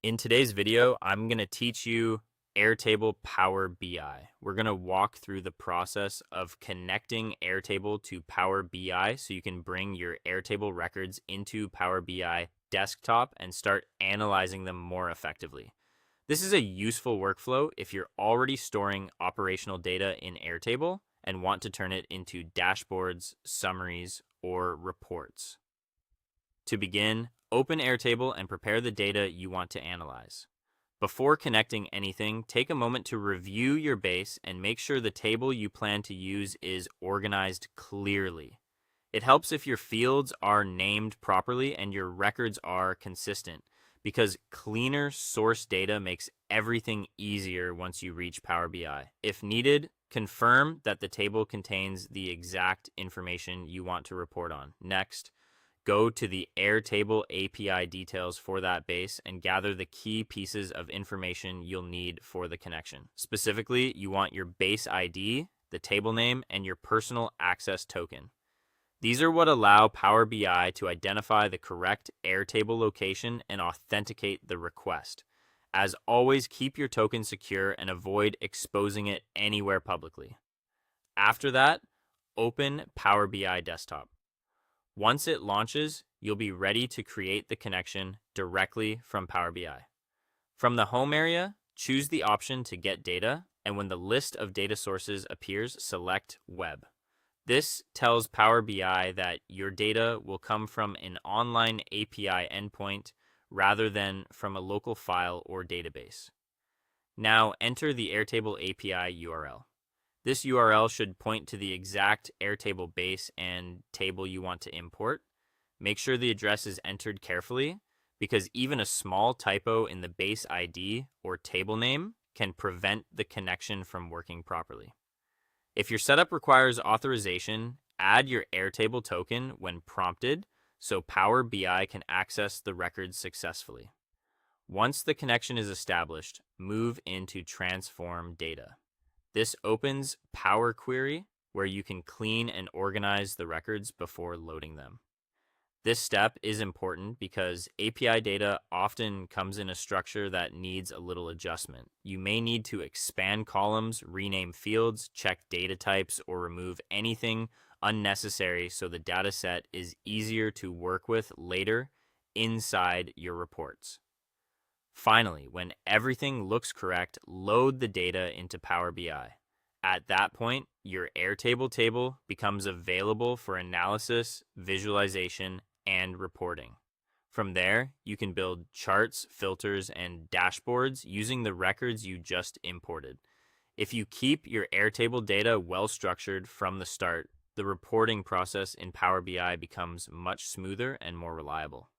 In today's video, I'm going to teach you Airtable Power BI. We're going to walk through the process of connecting Airtable to Power BI so you can bring your Airtable records into Power BI desktop and start analyzing them more effectively. This is a useful workflow if you're already storing operational data in Airtable and want to turn it into dashboards, summaries, or reports. To begin, open Airtable and prepare the data you want to analyze. Before connecting anything, take a moment to review your base and make sure the table you plan to use is organized clearly. It helps if your fields are named properly and your records are consistent, because cleaner source data makes everything easier once you reach Power BI. If needed, confirm that the table contains the exact information you want to report on. Next, go to the Airtable API details for that base and gather the key pieces of information you'll need for the connection. Specifically, you want your base ID, the table name, and your personal access token. These are what allow Power BI to identify the correct Airtable location and authenticate the request. As always, keep your token secure and avoid exposing it anywhere publicly. After that, open Power BI Desktop. Once it launches, you'll be ready to create the connection directly from Power BI. From the home area, choose the option to get data, and when the list of data sources appears, select Web. This tells Power BI that your data will come from an online API endpoint rather than from a local file or database. Now enter the Airtable API URL. This URL should point to the exact Airtable base and table you want to import. Make sure the address is entered carefully, because even a small typo in the base ID or table name can prevent the connection from working properly. If your setup requires authorization, add your Airtable token when prompted so Power BI can access the records successfully. Once the connection is established, move into Transform Data. This opens Power Query, where you can clean and organize the records before loading them. This step is important because API data often comes in a structure that needs a little adjustment. You may need to expand columns, rename fields, check data types, or remove anything unnecessary so the data set is easier to work with later inside your reports. Finally, when everything looks correct, load the data into Power BI. At that point, your Airtable table becomes available for analysis, visualization, and reporting. From there, you can build charts, filters, and dashboards using the records you just imported. If you keep your Airtable data well structured from the start, the reporting process in Power BI becomes much smoother and more reliable.